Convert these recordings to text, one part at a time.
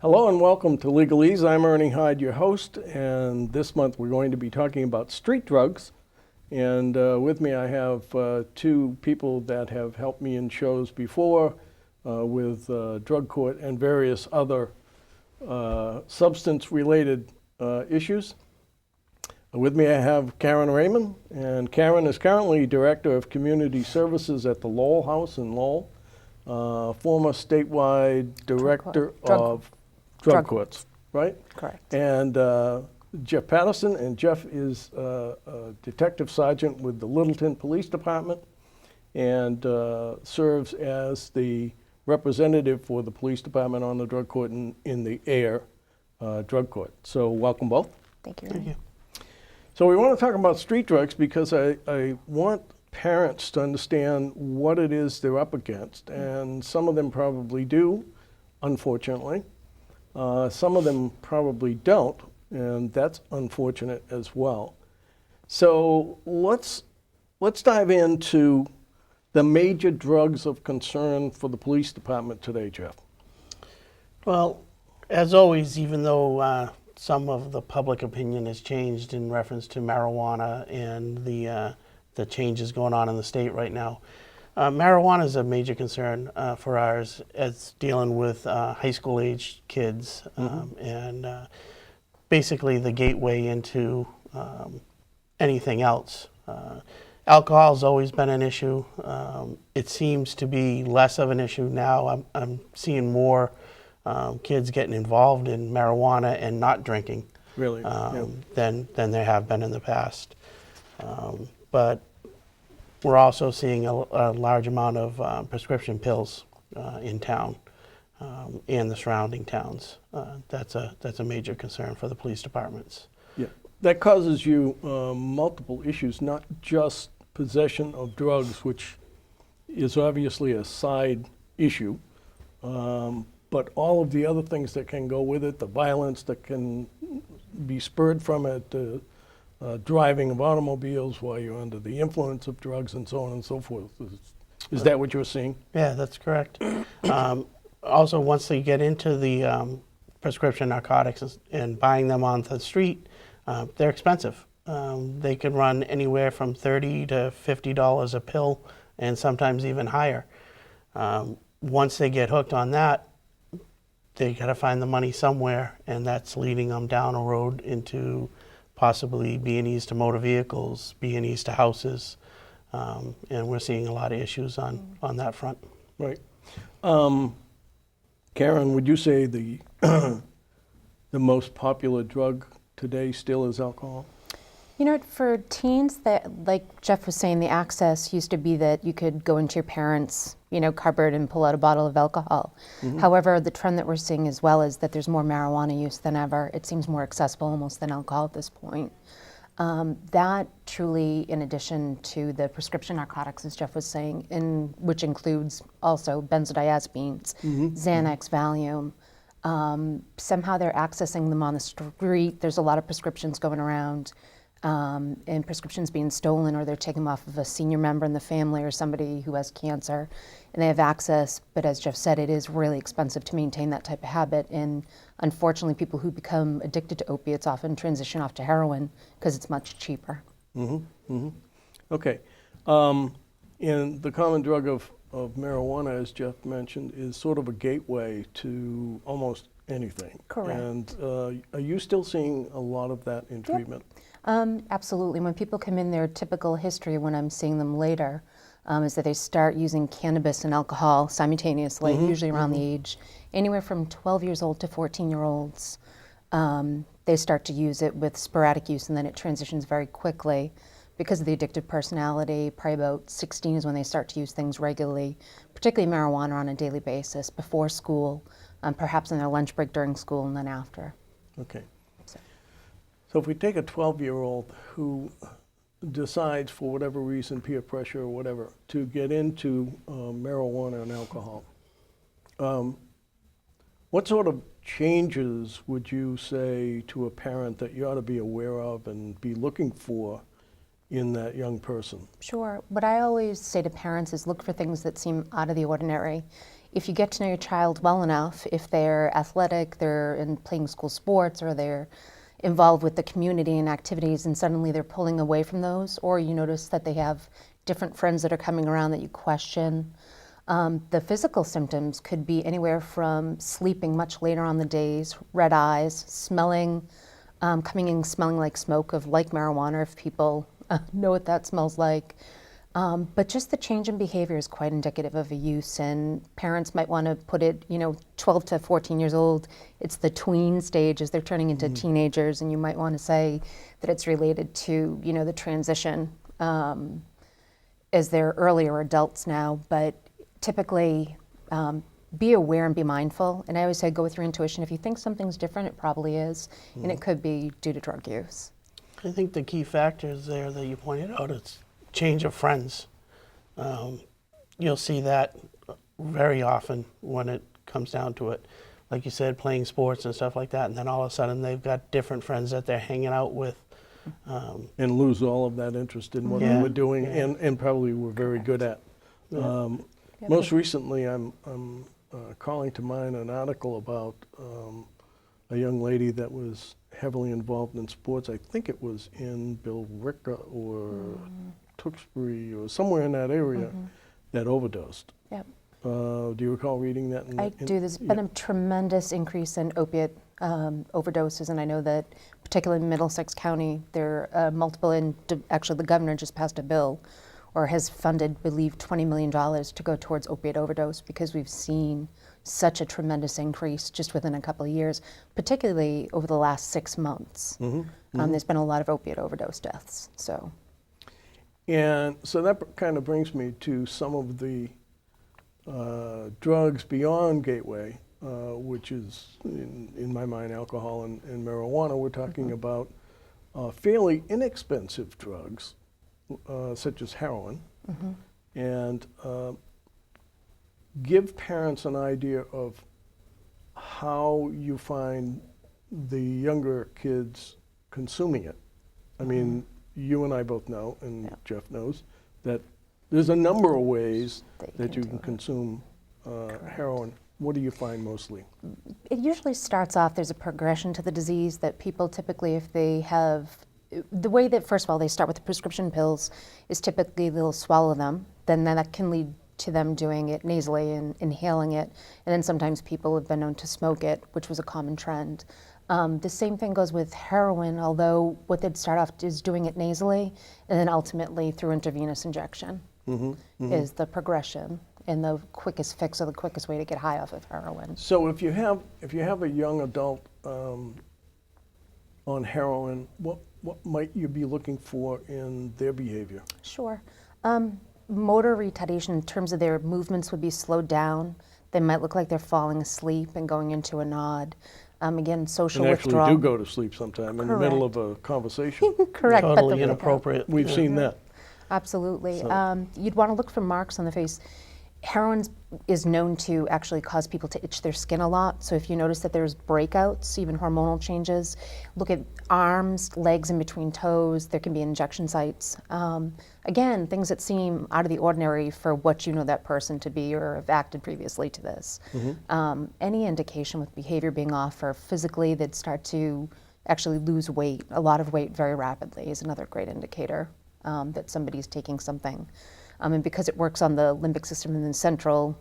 Hello and welcome to Legalese. I'm Ernie Hyde, your host, and this month we're going to be talking about street drugs. And with me I have two people that have helped me in shows before with drug court and various other substance-related issues. With me I have Kerin Raymond, and Kerin is currently Director of Community Services at the Lowell House in Lowell, former statewide Director of Drug Courts, right? Correct. And Jeff Patterson, and Jeff is a Detective Sergeant with the Littleton Police Department and serves as the representative for the police department on the drug court in the Air drug court. So welcome both. Thank you. Thank you. So we want to talk about street drugs because I want parents to understand what it is they're up against, and some of them probably do, unfortunately. Some of them probably don't, and that's unfortunate as well. So let's dive into the major drugs of concern for the police department today, Jeff. Well, as always, even though some of the public opinion has changed in reference to marijuana and the changes going on in the state right now, marijuana is a major concern for ours as dealing with high school age kids and basically the gateway into anything else. Alcohol has always been an issue. It seems to be less of an issue now. I'm seeing more kids getting involved in marijuana and not drinking Really? than there have been in the past. But we're also seeing a large amount of prescription pills in town and the surrounding towns. That's a major concern for the police departments. Yeah, that causes you multiple issues, not just possession of drugs, which is obviously a side issue, but all of the other things that can go with it, the violence that can be spurred from it, the driving of automobiles while you're under the influence of drugs and so on and so forth. Is that what you're seeing? Yeah, that's correct. Also, once they get into the prescription narcotics and buying them on the street, they're expensive. They can run anywhere from $30 to $50 a pill, and sometimes even higher. Once they get hooked on that, they got to find the money somewhere, and that's leading them down a road into possibly B&Es to motor vehicles, B&Es to houses, and we're seeing a lot of issues on that front. Right. Kerin, would you say the the most popular drug today still is alcohol? You know, for teens, that, like Jeff was saying, the access used to be that you could go into your parents' cupboard and pull out a bottle of alcohol. However, the trend that we're seeing as well is that there's more marijuana use than ever. It seems more accessible almost than alcohol at this point. That truly, in addition to the prescription narcotics, as Jeff was saying, which includes also benzodiazepines, Xanax, Valium, somehow they're accessing them on the street. There's a lot of prescriptions going around. And prescriptions being stolen, or they're taken off of a senior member in the family or somebody who has cancer, and they have access. But as Jeff said, it is really expensive to maintain that type of habit. And unfortunately, people who become addicted to opiates often transition off to heroin because it's much cheaper. Okay. And the common drug of marijuana, as Jeff mentioned, is sort of a gateway to almost anything. Correct. And are you still seeing a lot of that in treatment? Absolutely. When people come in, their typical history, when I'm seeing them later, is that they start using cannabis and alcohol simultaneously, usually around the age anywhere from 12 years old to 14-year-olds. They start to use it with sporadic use, and then it transitions very quickly because of the addictive personality. Probably about 16 is when they start to use things regularly, particularly marijuana on a daily basis, before school, perhaps in their lunch break during school, and then after. Okay. So if we take a 12-year-old who decides, for whatever reason, peer pressure or whatever, to get into marijuana and alcohol, what sort of changes would you say to a parent that you ought to be aware of and be looking for in that young person? Sure. What I always say to parents is look for things that seem out of the ordinary. if you get to know your child well enough, if they're athletic, they're in playing school sports, or they're involved with the community and activities, and suddenly they're pulling away from those, or you notice that they have different friends that are coming around that you question. The physical symptoms could be anywhere from sleeping much later on the days, red eyes, smelling, coming in smelling like smoke of like marijuana, if people know what that smells like. But just the change in behavior is quite indicative of a use, and parents might want to put it, 12 to 14 years old, it's the tween stage as they're turning into teenagers, and you might want to say that it's related to, the transition as they're earlier adults now, but typically be aware and be mindful. And I always say go with your intuition. If you think something's different, it probably is, and it could be due to drug use. I think the key factors there that you pointed out is change of friends. You'll see that very often when it comes down to it. Like you said, playing sports and stuff like that, and then all of a sudden they've got different friends that they're hanging out with. And lose all of that interest in what they were doing and probably were very good at. Most recently, I'm calling to mind an article about a young lady that was heavily involved in sports. I think it was in Billerica or Tewksbury or somewhere in that area that overdosed. Yep. Do you recall reading that? I do. There's been a tremendous increase in opiate overdoses, and I know that particularly in Middlesex County, there are multiple, and actually the governor just passed a bill or has funded, believe, $20 million to go towards opiate overdose, because we've seen such a tremendous increase just within a couple of years, particularly over the last 6 months. There's been a lot of opiate overdose deaths. And so that kind of brings me to some of the drugs beyond gateway, which is, in my mind, alcohol and marijuana. We're talking about fairly inexpensive drugs, such as heroin, and give parents an idea of how you find the younger kids consuming it. I mean, you and I both know, and Jeff knows, that there's a number of ways that you can consume heroin. What do you find mostly? It usually starts off, there's a progression to the disease that people typically, if they have, the way that, first of all, they start with the prescription pills is typically they'll swallow them, then that can lead to them doing it nasally and inhaling it, and then sometimes people have been known to smoke it, which was a common trend. The same thing goes with heroin, although what they'd start off is doing it nasally, and then ultimately through intravenous injection is the progression and the quickest fix, or the quickest way to get high off of heroin. So if you have a young adult on heroin, what might you be looking for in their behavior? Sure. Motor retardation in terms of their movements would be slowed down. They might look like they're falling asleep and going into a nod. Again, social and actually withdrawal. do go to sleep sometime in the middle of a conversation. Correct. Totally inappropriate. We've seen that. Absolutely. So. You'd want to look for marks on the face. Heroin is known to actually cause people to itch their skin a lot. So if you notice that there's breakouts, even hormonal changes, look at arms, legs in between toes. There can be injection sites. Again, things that seem out of the ordinary for what you know that person to be or have acted previously to this. Any indication with behavior being off, or physically they'd start to actually lose weight, a lot of weight very rapidly, is another great indicator that somebody's taking something. And because it works on the limbic system in the central,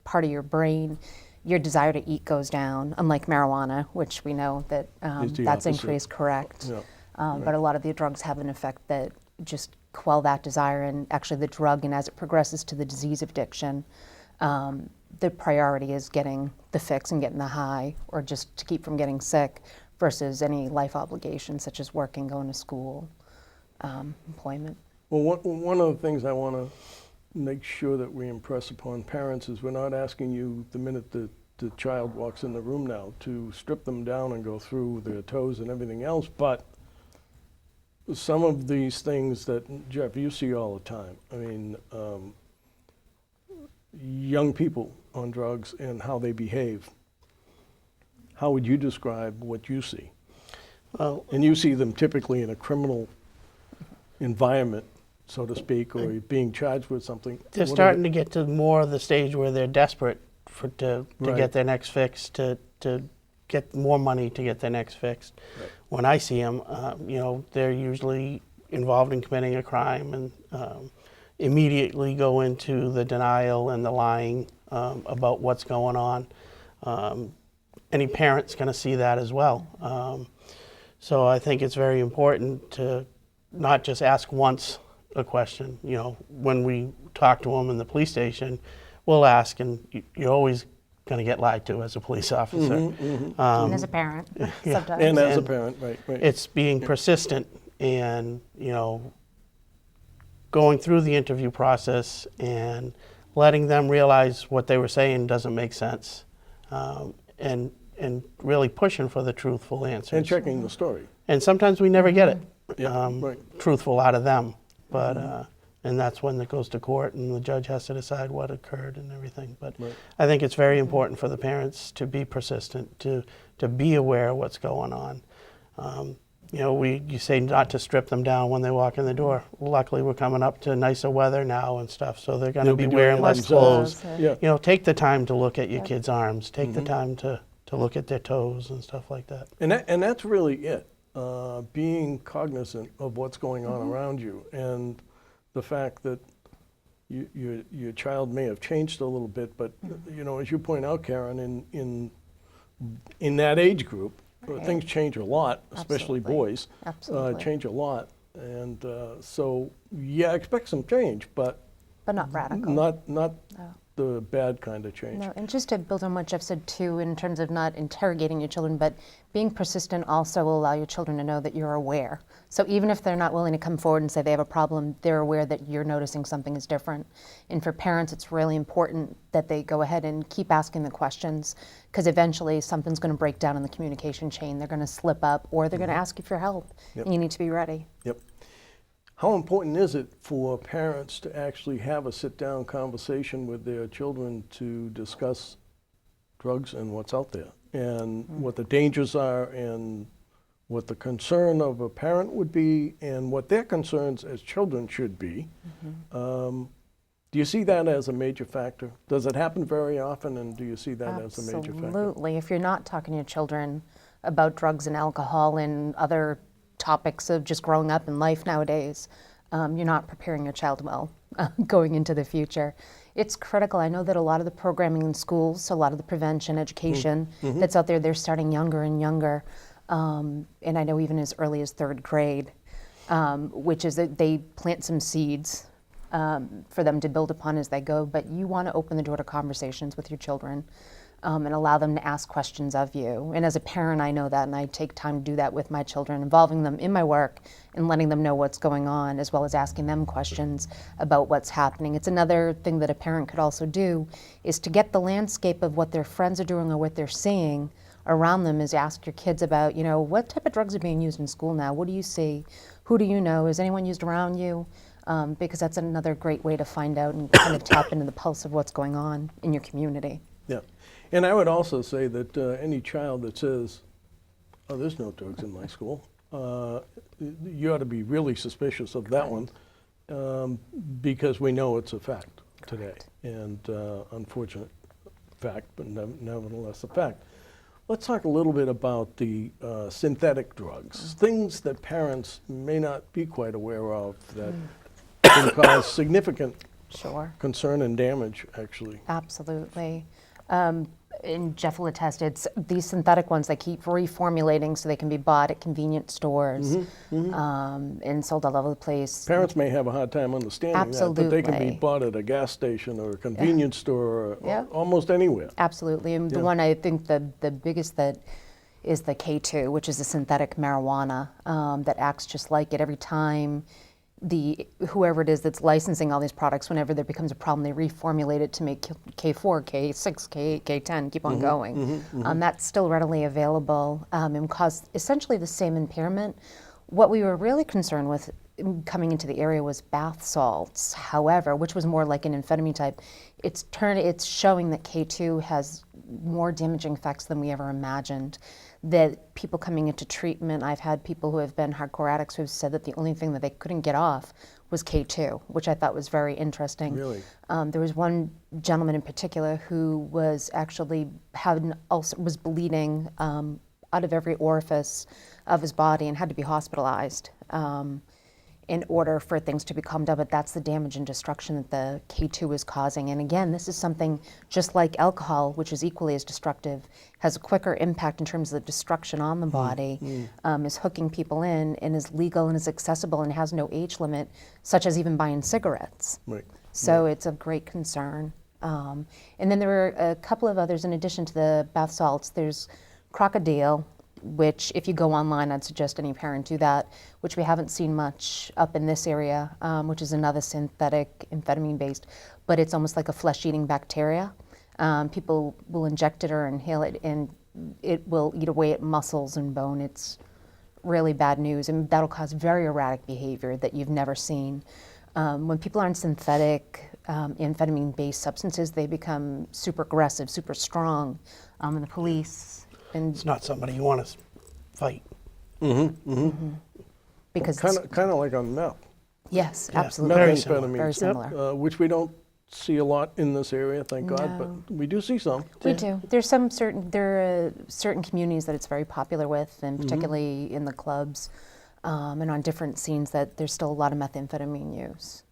part of your brain, your desire to eat goes down, unlike marijuana, which we know that that's increased, correct. Yeah. But a lot of the drugs have an effect that just quell that desire, and actually the drug, and as it progresses to the disease of addiction, the priority is getting the fix and getting the high, or just to keep from getting sick, versus any life obligations such as working, going to school, employment. Well, one of the things I want to make sure that we impress upon parents is we're not asking you the minute the child walks in the room now to strip them down and go through their toes and everything else, but some of these things that, Jeff, you see all the time. I mean, young people on drugs and how they behave. How would you describe what you see? Well, And you see them typically in a criminal environment, so to speak, or being charged with something. they're starting to get to more of the stage where they're desperate to Right. get their next fix, to get more money to get their next fixed. Right. When I see them, they're usually involved in committing a crime and immediately go into the denial and the lying about what's going on. Any parent's going to see that as well. So I think it's very important to not just ask once a question. When we talk to them in the police station, we'll ask, and you're always going to get lied to as a police officer. And as a parent, sometimes. And as a And parent, right. It's being persistent and, going through the interview process and letting them realize what they were saying doesn't make sense, and really pushing for the truthful answers. And checking the story. And sometimes we never get it Yeah, right. truthful out of them, but and that's when it goes to court and the judge has to decide what occurred and everything. But Right. I think it's very important for the parents to be persistent, to be aware of what's going on. You say not to strip them down when they walk in the door. Luckily, we're coming up to nicer weather now and stuff, so they're going to They'll be be wearing doing less themselves. clothes. Yeah. Take the time to look at your kids' arms. Take the time to look at their toes and stuff like that. And that's really it, being cognizant of what's going on around you, and the fact that your child may have changed a little bit, but as you point out, Karen, in that age group, things change a lot, especially Absolutely. boys. Absolutely. Change a lot, and so expect some change, but But not radical. not No. the bad kind of change. No, and just to build on what Jeff said too, in terms of not interrogating your children, but being persistent also will allow your children to know that you're aware. So even if they're not willing to come forward and say they have a problem, they're aware that you're noticing something is different. And for parents, it's really important that they go ahead and keep asking the questions, because eventually something's going to break down in the communication chain. They're going to slip up, or they're going to ask you for help, Yep. and you need to be ready. Yep. How important is it for parents to actually have a sit-down conversation with their children to discuss drugs and what's out there, and what the dangers are, and what the concern of a parent would be, and what their concerns as children should be? Do you see that as a major factor? Does it happen very often, and do you see that as a major factor? Absolutely. If you're not talking to your children about drugs and alcohol and other topics of just growing up in life nowadays, you're not preparing your child well going into the future. It's critical. I know that a lot of the programming in schools, so a lot of the prevention education that's out there, they're starting younger and younger. And I know even as early as 3rd grade, which is that they plant some seeds for them to build upon as they go. But you want to open the door to conversations with your children. And allow them to ask questions of you. And as a parent, I know that, and I take time to do that with my children, involving them in my work and letting them know what's going on, as well as asking them questions about what's happening. It's another thing that a parent could also do, is to get the landscape of what their friends are doing or what they're seeing around them, is ask your kids about, what type of drugs are being used in school now? What do you see? Who do you know? Is anyone used around you? Because that's another great way to find out and kind of tap into the pulse of what's going on in your community. Yeah. And I would also say that any child that says, oh, there's no drugs in my school, you ought to be really suspicious of that one, because we know it's a fact today. And unfortunate fact, but nevertheless a fact. Let's talk a little bit about the synthetic drugs, things that parents may not be quite aware of that can cause significant Sure. concern and damage, actually. Absolutely. And Jeff will attest, it's these synthetic ones they keep reformulating so they can be bought at convenience stores and sold all over the place. Parents may have a hard time understanding that, but they can be Absolutely. bought at a gas station or a convenience store or Yeah. almost anywhere. Absolutely. And the one I think the biggest that is the K2, which is a synthetic marijuana that acts just like it. Every time whoever it is that's licensing all these products, whenever there becomes a problem, they reformulate it to make K4, K6, K8, K10, keep on going. That's still readily available and cause essentially the same impairment. What we were really concerned with coming into the area was bath salts. However, which was more like an amphetamine type, it's showing that K2 has more damaging effects than we ever imagined. That people coming into treatment, I've had people who have been hardcore addicts who have said that the only thing that they couldn't get off was K2, which I thought was very interesting. Really? There was one gentleman in particular who was actually was bleeding out of every orifice of his body and had to be hospitalized in order for things to be calmed down. But that's the damage and destruction that the K2 is causing. And again, this is something just like alcohol, which is equally as destructive, has a quicker impact in terms of the destruction on the body, is hooking people in, and is legal and is accessible and has no age limit, such as even buying cigarettes. Right. So it's of great concern. And then there were a couple of others in addition to the bath salts. There's crocodile, which if you go online, I'd suggest any parent do that, which we haven't seen much up in this area, which is another synthetic amphetamine-based, but it's almost like a flesh-eating bacteria. People will inject it or inhale it, and it will eat away at muscles and bone. It's really bad news, and that'll cause very erratic behavior that you've never seen. When people are on synthetic amphetamine-based substances, they become super aggressive, super strong, and the police... It's not somebody you want to fight. Because Kind of like on meth. Yes, Yeah, absolutely. very similar. Very similar. Which we don't see a lot in this area, thank God, No. but we do see some. We do. There are certain communities that it's very popular with, and particularly in the clubs and on different scenes, that there's still a lot of methamphetamine use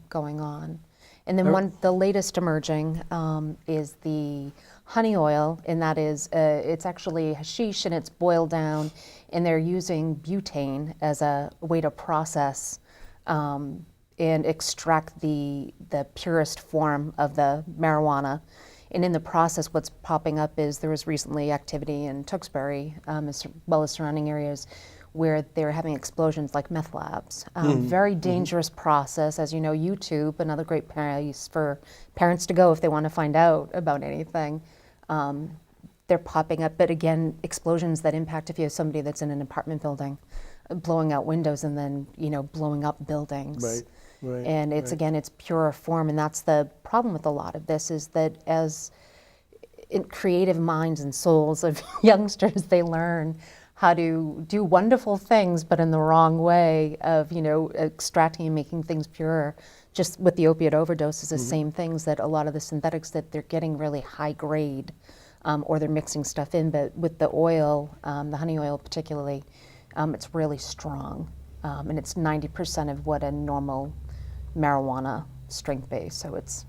going on. And then the latest emerging is the honey oil, and that is, it's actually hashish and it's boiled down, and they're using butane as a way to process and extract the purest form of the marijuana. And in the process, what's popping up is there was recently activity in Tewksbury, as well as surrounding areas, where they're having explosions like meth labs. Very dangerous process. As you know, YouTube, another great place for parents to go if they want to find out about anything. They're popping up, but again, explosions that impact if you have somebody that's in an apartment building, blowing out windows and then, blowing up buildings. Right. And it's, again, it's pure form, and that's the problem with a lot of this, is that as in creative minds and souls of youngsters, they learn how to do wonderful things, but in the wrong way of, extracting and making things pure. Just with the opiate overdose is the same things, that a lot of the synthetics that they're getting really high grade, or they're mixing stuff in, but with the oil, the honey oil particularly, it's really strong. And it's 90% of what a normal marijuana strength base, so it's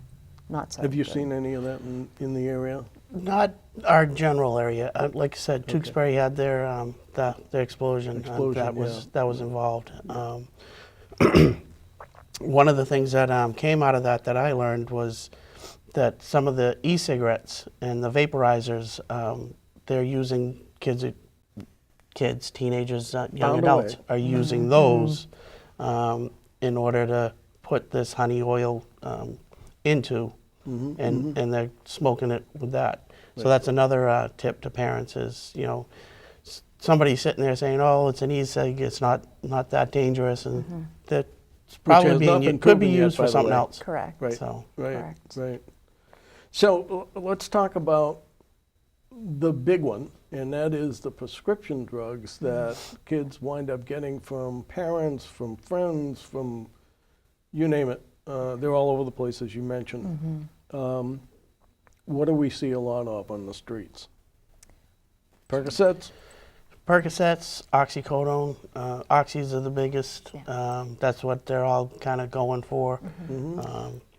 not so Have you good. seen any of that in the area? Not our general area. Like I said, Tewksbury had their explosion. Explosion, That was involved. One of the things that came out of that I learned was that some of the e-cigarettes and the vaporizers, they're using kids, teenagers, young Found a adults way. are using those in order to put this honey oil into, and they're smoking it with that. So that's another tip to parents is, somebody sitting there saying, "Oh, it's an e-cig, it's not that dangerous," and that's probably has not been could be proven yet, used by for the something way. else. Correct. Right. So Right. Correct. So let's talk about the big one, and that is the prescription drugs that kids wind up getting from parents, from friends, from you name it. They're all over the place, as you mentioned. What do we see a lot of on the streets? Percocets? Percocets, oxycodone, oxys are the biggest. Yeah. That's what they're all kind of going for.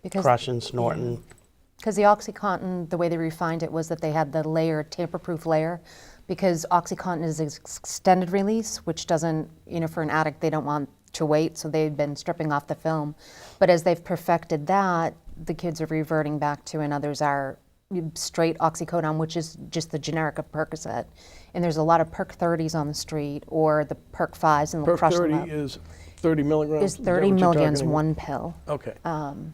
Because- Crushing, snorting. Because the OxyContin, the way they refined it was that they had the layer, tamper-proof layer, because OxyContin is extended release, which doesn't, for an addict, they don't want to wait, so they've been stripping off the film. But as they've perfected that, the kids are reverting back to, and others are straight oxycodone, which is just the generic of Percocet. And there's a lot of Perc 30s on the street, or the Perc 5s, and they'll Perc crush 30 them up. is 30 milligrams? Is Is that 30 what you're milligrams, talking? one pill. Okay. and-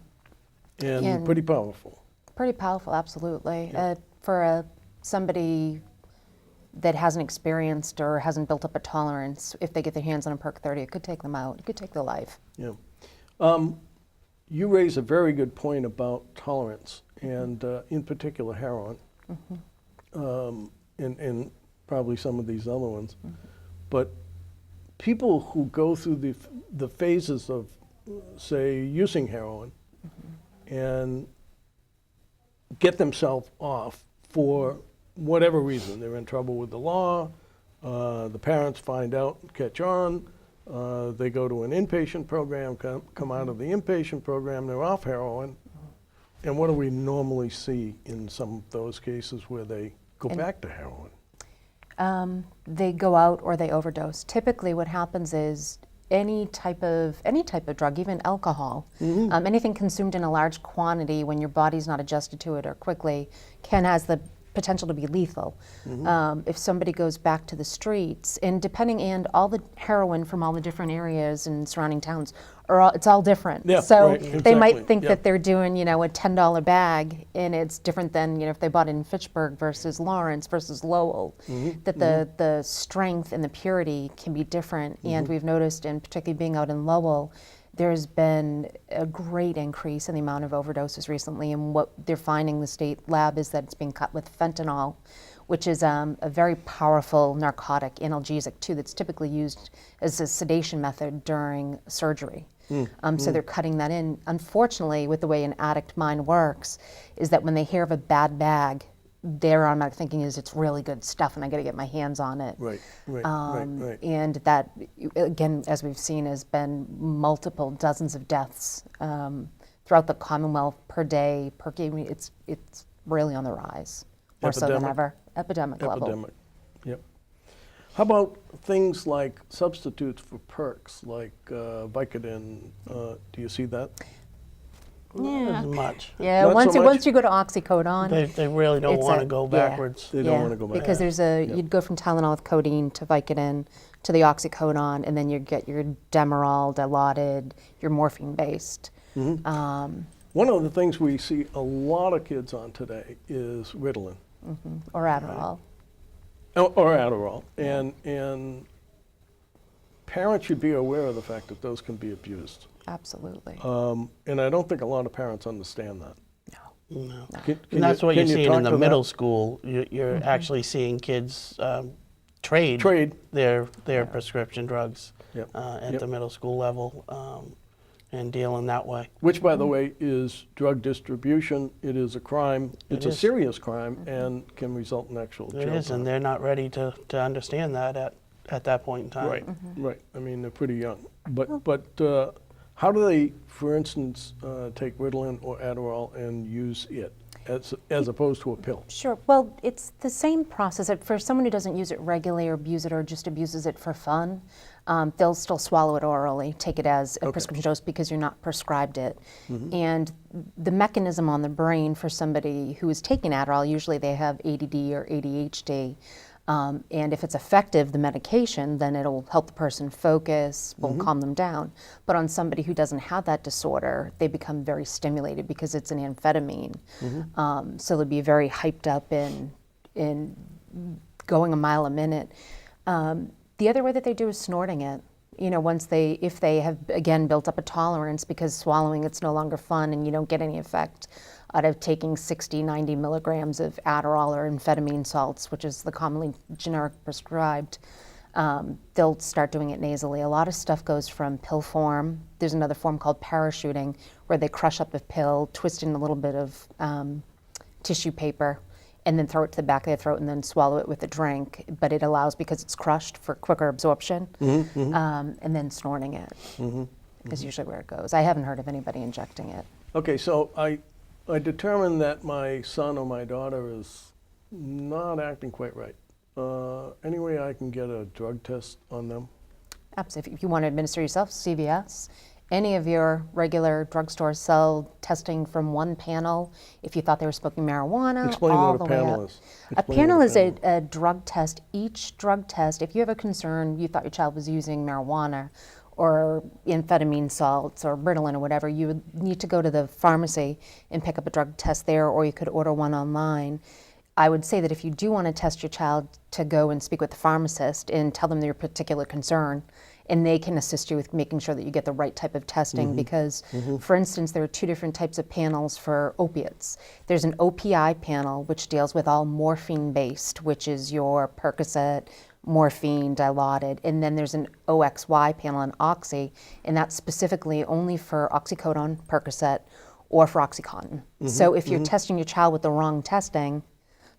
And pretty powerful. Pretty powerful, absolutely. For somebody that hasn't experienced or hasn't built up a tolerance, if they get their hands on a perk 30, it could take them out. It could take their life. Yeah. You raise a very good point about tolerance, and in particular heroin, and probably some of these other ones. But people who go through the phases of, say, using heroin and get themselves off for whatever reason, they're in trouble with the law, the parents find out, catch on, they go to an inpatient program, come out of the inpatient program, they're off heroin. And what do we normally see in some of those cases where they go back to heroin? They go out or they overdose. Typically what happens is any type of drug, even alcohol, anything consumed in a large quantity when your body's not adjusted to it or quickly has the potential to be lethal. If somebody goes back to the streets, and all the heroin from all the different areas and surrounding towns it's all different. Yeah, so right, they exactly, might think yeah. that they're doing, a $10 bag, and it's different than, if they bought it in Fitchburg versus Lawrence versus Lowell, that the strength and the purity can be different. And we've noticed, and particularly being out in Lowell, there's been a great increase in the amount of overdoses recently, and what they're finding, the state lab, is that it's being cut with fentanyl, which is a very powerful narcotic analgesic too, that's typically used as a sedation method during surgery. So they're cutting that in. Unfortunately, with the way an addict mind works, is that when they hear of a bad bag, their automatic thinking is it's really good stuff and I got to get my hands on it. Right. And that, again, as we've seen, has been multiple dozens of deaths throughout the Commonwealth per day, per game. It's really on the rise, more so than ever. Epidemic level. Yep. How about things like substitutes for perks, like Vicodin? Do you see that? Not as much. Yeah, Not once so once much? you go to oxycodone, They really don't It's want a- to go yeah. backwards. They don't want to go back. because there's you'd go from Tylenol with codeine to Vicodin to the oxycodone, and then you get your Demerol, Dilaudid, your morphine-based. One of the things we see a lot of kids on today is Ritalin. Or Adderall. Or Adderall. And parents should be aware of the fact that those can be abused. Absolutely. And I don't think a lot of parents understand that. No. Can And that's what you're can you seeing talk in the to that? middle school. You're actually seeing kids trade their prescription drugs Yep. at Yep. the middle school level and dealing that way. Which, by the way, is drug distribution. It is a crime. It's a is. serious crime and can result in actual It jail is, time. and they're not ready to understand that at that point in time. Right, right. I mean, they're pretty young. But how do they, for instance, take Ritalin or Adderall and use it as opposed to a pill? Sure. Well, it's the same process. For someone who doesn't use it regularly or abuse it or just abuses it for fun, they'll still swallow it orally, take it as a prescription dose because you're not prescribed it. And the mechanism on the brain for somebody who is taking Adderall, usually they have ADD or ADHD. And if it's effective, the medication, then it'll help the person focus, will calm them down. But on somebody who doesn't have that disorder, they become very stimulated because it's an amphetamine. So they'll be very hyped up in going a mile a minute. The other way that they do is snorting it. If they have, again, built up a tolerance because swallowing it's no longer fun and you don't get any effect out of taking 60, 90 milligrams of Adderall or amphetamine salts, which is the commonly generic prescribed, they'll start doing it nasally. A lot of stuff goes from pill form. There's another form called parachuting where they crush up a pill, twist in a little bit of tissue paper, and then throw it to the back of their throat and then swallow it with a drink. But it allows, because it's crushed, for quicker absorption, and then snorting it is usually where it goes. I haven't heard of anybody injecting it. Okay, so I determined that my son or my daughter is not acting quite right. Any way I can get a drug test on them? Absolutely. If you want to administer yourself, CVS, any of your regular drugstores sell testing from one panel. If you thought they were smoking marijuana, Explain all what the a way panel up. is. A Explain panel what is a drug test. Each drug test, if you have a concern, you thought your child was using marijuana or amphetamine salts or Ritalin or whatever, you would need to go to the pharmacy and pick up a drug test there, or you could order one online. I would say that if you do want to test your child, to go and speak with the pharmacist and tell them your particular concern, and they can assist you with making sure that you get the right type of testing. Because, for instance, there are 2 different types of panels for opiates. There's an OPI panel, which deals with all morphine-based, which is your Percocet, morphine, Dilaudid, and then there's an OXY panel, an Oxy, and that's specifically only for oxycodone, Percocet, or for OxyContin. So if you're testing your child with the wrong testing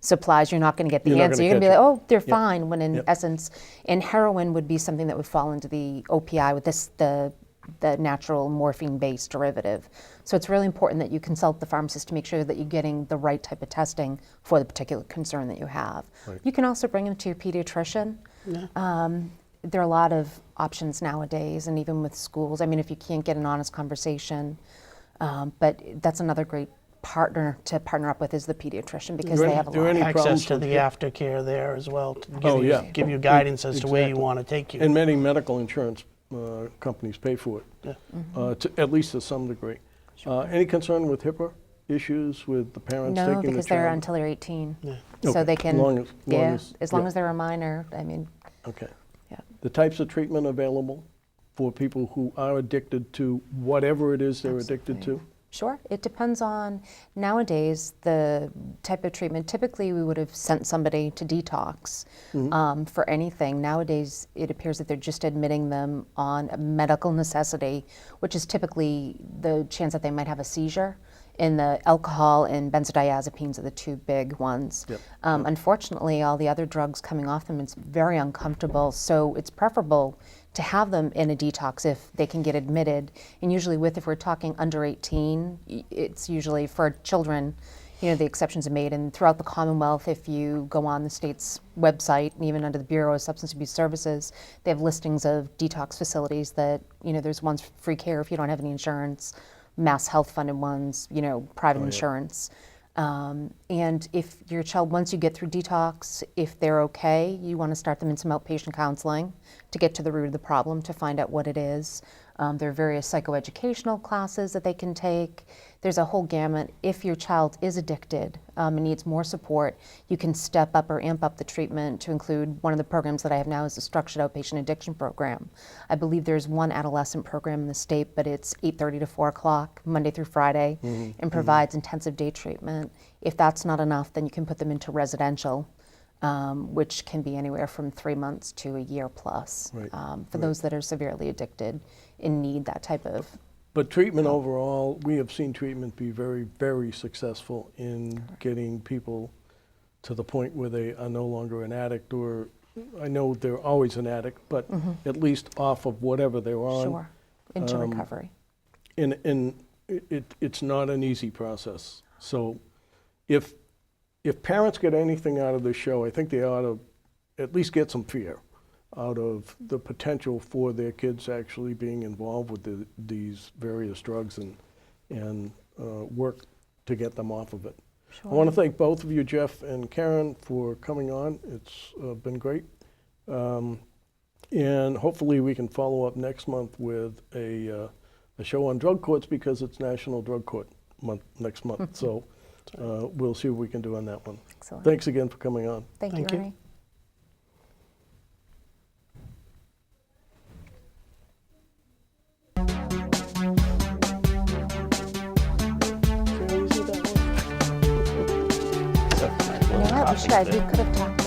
supplies, you're not going to get the You're not answer. gonna You're going to be catch like, it. oh, they're fine, when in Yep. essence, and heroin would be something that would fall into the OPI with the natural morphine-based derivative. So it's really important that you consult the pharmacist to make sure that you're getting the right type of testing for the particular concern that you have. Right. You can also bring them to your pediatrician. There are a lot of options nowadays, and even with schools. I mean, if you can't get an honest conversation, but that's another great partner to partner up with is the pediatrician, because they have a Do lot. any Access problems to with the aftercare there as well, to give, Oh, you, yeah. give you guidance as to where you Exactly. want to take you. And many medical insurance companies pay for it, Yeah. at least to some degree. Any concern with HIPAA issues with the parents No, taking the because they're child? until they're 18. Yeah. So Okay. they can, Long as- as long yeah. as they're a minor, I mean, Okay. yeah. The types of treatment available for people who are addicted to whatever it is they're addicted to? Sure. It depends on, nowadays, the type of treatment. Typically, we would have sent somebody to detox for anything. Nowadays, it appears that they're just admitting them on a medical necessity, which is typically the chance that they might have a seizure. And the alcohol and benzodiazepines are the 2 big ones. Yep. Unfortunately, all the other drugs coming off them, it's very uncomfortable. So it's preferable to have them in a detox if they can get admitted. And usually if we're talking under 18, it's usually for children, the exceptions are made. And throughout the Commonwealth, if you go on the state's website, and even under the Bureau of Substance Abuse Services, they have listings of detox facilities that, there's ones for free care if you don't have any insurance, Mass Health funded ones, private insurance. And if your child, once you get through detox, if they're okay, you want to start them in some outpatient counseling to get to the root of the problem, to find out what it is. There are various psychoeducational classes that they can take. There's a whole gamut. If your child is addicted and needs more support, you can step up or amp up the treatment to include one of the programs that I have now is a structured outpatient addiction program. I believe there's one adolescent program in the state, but it's 8:30 to 4 o'clock, Monday through Friday, and provides intensive day treatment. If that's not enough, then you can put them into residential, which can be anywhere from 3 months to a year plus, Right, for those that are severely addicted and need that type of. But treatment overall, we have seen treatment be very, very successful in getting people to the point where they are no longer an addict, or I know they're always an addict, but at least off of whatever they're on. Sure, into recovery. And it's not an easy process. So if parents get anything out of this show, I think they ought to at least get some fear out of the potential for their kids actually being involved with these various drugs and work to get them off of it. Sure. I want to thank both of you, Jeff and Kerin, for coming on. It's been great. And hopefully we can follow up next month with a show on drug courts, because it's National Drug Court Month next month. So we'll see what we can do on that one. Excellent. Thanks again for coming on. Thank you, Thank you. Ronnie. See how easy that was? You know what? We could have talked